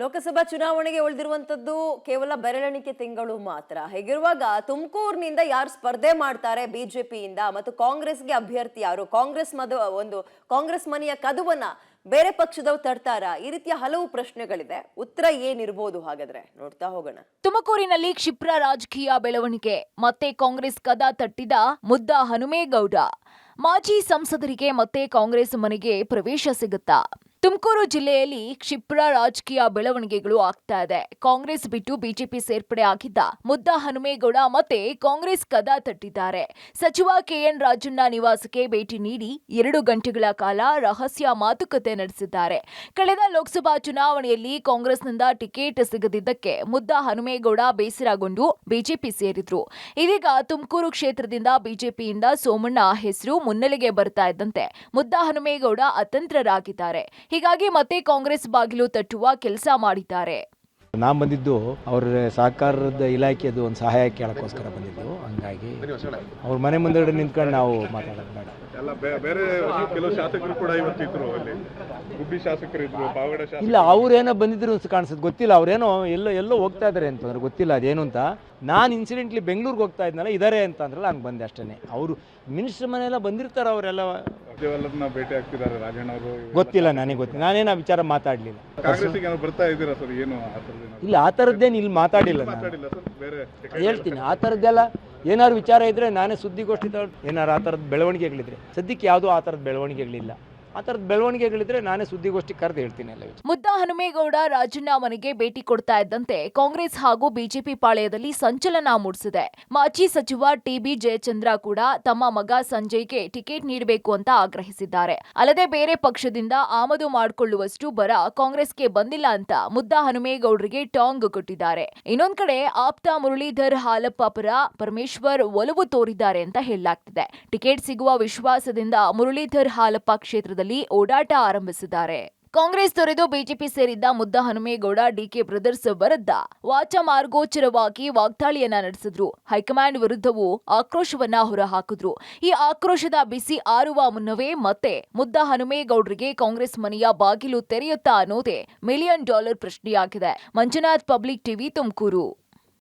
ಲೋಕಸಭಾ ಚುನಾವಣೆಗೆ ಉಳಿದಿರುವಂತದ್ದು ಕೇವಲ ಬೆರಳೆಣಿಕೆ ತಿಂಗಳು ಮಾತ್ರ. ಹೀಗಿರುವಾಗ ತುಮಕೂರಿನಿಂದ ಯಾರು ಸ್ಪರ್ಧೆ ಮಾಡ್ತಾರೆ ಬಿಜೆಪಿಯಿಂದ ಮತ್ತು ಕಾಂಗ್ರೆಸ್ಗೆ ಅಭ್ಯರ್ಥಿ ಯಾರು, ಕಾಂಗ್ರೆಸ್ ಮನೆಯ ಕದುವನ್ನ ಬೇರೆ ಪಕ್ಷದವರು ತಡ್ತಾರಾ? ಈ ರೀತಿಯ ಹಲವು ಪ್ರಶ್ನೆಗಳಿದೆ. ಉತ್ತರ ಏನಿರಬಹುದು ಹಾಗಾದ್ರೆ ನೋಡ್ತಾ ಹೋಗೋಣ. ತುಮಕೂರಿನಲ್ಲಿ ಕ್ಷಿಪ್ರ ರಾಜಕೀಯ ಬೆಳವಣಿಗೆ. ಮತ್ತೆ ಕಾಂಗ್ರೆಸ್ ಕದ ತಟ್ಟಿದ ಮುದ್ದ ಹನುಮೇಗೌಡ. ಮಾಜಿ ಸಂಸದರಿಗೆ ಮತ್ತೆ ಕಾಂಗ್ರೆಸ್ ಮನೆಗೆ ಪ್ರವೇಶ ಸಿಗುತ್ತಾ? ತುಮಕೂರು ಜಿಲ್ಲೆಯಲ್ಲಿ ಕ್ಷಿಪ್ರ ರಾಜಕೀಯ ಬೆಳವಣಿಗೆಗಳು ಆಗ್ತಾ ಇದೆ. ಕಾಂಗ್ರೆಸ್ ಬಿಟ್ಟು ಬಿಜೆಪಿ ಸೇರ್ಪಡೆ ಆಗಿದ್ದ ಮುದ್ದ ಹನುಮೇಗೌಡ ಮತ್ತೆ ಕಾಂಗ್ರೆಸ್ ಕದ ತಟ್ಟಿದ್ದಾರೆ. ಸಚಿವ ಕೆಎನ್ ರಾಜಣ್ಣ ನಿವಾಸಕ್ಕೆ ಭೇಟಿ ನೀಡಿ 2 ಗಂಟೆಗಳ ಕಾಲ ರಹಸ್ಯ ಮಾತುಕತೆ ನಡೆಸಿದ್ದಾರೆ. ಕಳೆದ ಲೋಕಸಭಾ ಚುನಾವಣೆಯಲ್ಲಿ ಕಾಂಗ್ರೆಸ್ನಿಂದ ಟಿಕೆಟ್ ಸಿಗದಿದ್ದಕ್ಕೆ ಮುದ್ದ ಹನುಮೇಗೌಡ ಬೇಸರಗೊಂಡು ಬಿಜೆಪಿ ಸೇರಿದ್ರು. ಇದೀಗ ತುಮಕೂರು ಕ್ಷೇತ್ರದಿಂದ ಬಿಜೆಪಿಯಿಂದ ಸೋಮಣ್ಣ ಹೆಸರು ಮುನ್ನೆಲೆಗೆ ಬರ್ತಾ ಇದ್ದಂತೆ ಮುದ್ದ ಹನುಮೇಗೌಡ ಅತಂತ್ರರಾಗಿದ್ದಾರೆ. ಹೀಗಾಗಿ ಮತ್ತೆ ಕಾಂಗ್ರೆಸ್ ಬಾಗಿಲು ತಟ್ಟುವ ಕೆಲಸ ಮಾಡಿದ್ದಾರೆ. ನಾನು ಬಂದಿದ್ದು ಅವ್ರ ಸಹಕಾರದ ಇಲಾಖೆದು ಒಂದು ಸಹಾಯ ಕೇಳಕ್ಕೋಸ್ಕರ ಬಂದಿದ್ದು. ಹಂಗಾಗಿ ಅವ್ರ ಮನೆ ಮುಂದೆ ನಿಂತ್ಕೊಂಡು ನಾವು ಮಾತಾಡೋದು ಬೇಡ. ಎಲ್ಲ ಬೇರೆ ಕೆಲವು ಶಾಸಕರು ಕೂಡ ಇವತ್ತಿದ್ರು, ಅಲ್ಲಿ ಗುಬ್ಬಿ ಶಾಸಕರು ಇದ್ರು, ಪಾವಗಡ ಶಾಸಕರು. ಇಲ್ಲ, ಅವ್ರೇನೋ ಬಂದಿದ್ರು ಕಾಣಿಸುತ್ತೆ, ಗೊತ್ತಿಲ್ಲ. ಅವ್ರೇನೋ ಎಲ್ಲೋ ಹೋಗ್ತಾ ಇದಾರೆ ಅಂತಂದ್ರೆ ಗೊತ್ತಿಲ್ಲ ಅದೇನು ಅಂತ. ನಾನು ಇನ್ಸಿಡೆಂಟ್ಲಿ ಬೆಂಗಳೂರಿಗೆ ಹೋಗ್ತಾ ಇದ್ನಲ್ಲ, ಇದಾರೆ ಅಂತ ಅಂದ್ರಲ್ಲ, ಹಂಗೆ ಬಂದೆ ಅಷ್ಟೇ. ಅವರು ಮಿನಿಸ್ಟರ್ ಮನೆಯೆಲ್ಲ ಬಂದಿರ್ತಾರೆ ಅವರೆಲ್ಲ. ದೇವೆಲ್ಲರನ್ನ ಭೇಟಿ ಆಗ್ತಿದ್ದಾರೆ ರಾಜಣ್ಣ ಅವರು. ಗೊತ್ತಿಲ್ಲ, ನನಗೆ ಗೊತ್ತಿಲ್ಲ. ನಾನೇನು ಆ ವಿಚಾರ ಮಾತಾಡಲಿಲ್ಲ. ಕಾಂಗ್ರೆಸ್ಸಿಗೆ ಏನೋ ಬರ್ತಾ ಇದ್ದೀರಾ ಸರ್? ಏನು ಆ ಥರದ್ದು ಇಲ್ಲ, ಆ ಥರದ್ದೇನು ಇಲ್ಲಿ ಮಾತಾಡಿಲ್ಲ ನಾನು. ಮಾತಾಡಿಲ್ಲ ಸರ್. ಬೇರೆ ಹೇಳ್ತೀನಿ, ಆ ಥರದ್ದೆಲ್ಲ ಏನಾದ್ರು ವಿಚಾರ ಇದ್ದರೆ ನಾನೇ ಸುದ್ದಿಗೋಷ್ಠಿ ಏನಾರು ಆ ಥರದ ಬೆಳವಣಿಗೆಗಳಿದ್ರೆ. ಸದ್ಯಕ್ಕೆ ಯಾವುದೂ ಆ ಥರದ ಬೆಳವಣಿಗೆಗಳಿಲ್ಲ. ಆ ಥರದ ಬೆಳವಣಿಗೆಗಳಿದ್ರೆ ನಾನೇ ಸುದ್ದಿಗೋಷ್ಠಿ ಕರೆದು ಹೇಳ್ತೀನಿ ಎಲ್ಲ. ಮುದ್ದ ಹನುಮೇಗೌಡ ರಾಜಣ್ಣ ಮನೆಗೆ ಭೇಟಿ ಕೊಡ್ತಾ ಇದ್ದಂತೆ ಕಾಂಗ್ರೆಸ್ ಹಾಗೂ ಬಿಜೆಪಿ ಪಾಳೆಯದಲ್ಲಿ ಸಂಚಲನ ಮೂಡಿಸಿದೆ. ಮಾಜಿ ಸಚಿವ ಟಿಬಿ ಜಯಚಂದ್ರ ಕೂಡ ತಮ್ಮ ಮಗ ಸಂಜಯ್ಗೆ ಟಿಕೆಟ್ ನೀಡಬೇಕು ಅಂತ ಆಗ್ರಹಿಸಿದ್ದಾರೆ. ಅಲ್ಲದೆ ಬೇರೆ ಪಕ್ಷದಿಂದ ಆಮದು ಮಾಡಿಕೊಳ್ಳುವಷ್ಟು ಬರ ಕಾಂಗ್ರೆಸ್ಗೆ ಬಂದಿಲ್ಲ ಅಂತ ಮುದ್ದ ಹನುಮೇಗೌಡರಿಗೆ ಟಾಂಗ್ ಕೊಟ್ಟಿದ್ದಾರೆ. ಇನ್ನೊಂದ್ ಕಡೆ ಆಪ್ತ ಮುರಳೀಧರ್ ಹಾಲಪ್ಪ ಪರ ಪರಮೇಶ್ವರ್ ಒಲವು ತೋರಿದ್ದಾರೆ ಅಂತ ಹೇಳಲಾಗ್ತಿದೆ. ಟಿಕೆಟ್ ಸಿಗುವ ವಿಶ್ವಾಸದಿಂದ ಮುರಳೀಧರ್ ಹಾಲಪ್ಪ ಕ್ಷೇತ್ರದ ಓಡಾಟ ಆರಂಭಿಸಿದ್ದಾರೆ. ಕಾಂಗ್ರೆಸ್ ತೊರೆದು ಬಿಜೆಪಿ ಸೇರಿದ್ದ ಮುದ್ದ ಹನುಮೇಗೌಡ ಡಿಕೆ ಬ್ರದರ್ಸ್ ವಿರುದ್ಧ ವಾಚಮಾರ್ಗೋಚರವಾಗಿ ವಾಗ್ದಾಳಿಯನ್ನ ನಡೆಸಿದ್ರು. ಹೈಕಮಾಂಡ್ ವಿರುದ್ಧವೂ ಆಕ್ರೋಶವನ್ನ ಹೊರಹಾಕಿದ್ರು. ಈ ಆಕ್ರೋಶದ ಬಿಸಿ ಆರುವ ಮುನ್ನವೇ ಮತ್ತೆ ಮುದ್ದ ಹನುಮೇಗೌಡರಿಗೆ ಕಾಂಗ್ರೆಸ್ ಮನೆಯ ಬಾಗಿಲು ತೆರೆಯುತ್ತಾ ಅನ್ನೋದೇ $1 ಮಿಲಿಯನ್ ಪ್ರಶ್ನೆಯಾಗಿದೆ. Manjunath, public TV, Tumakuru.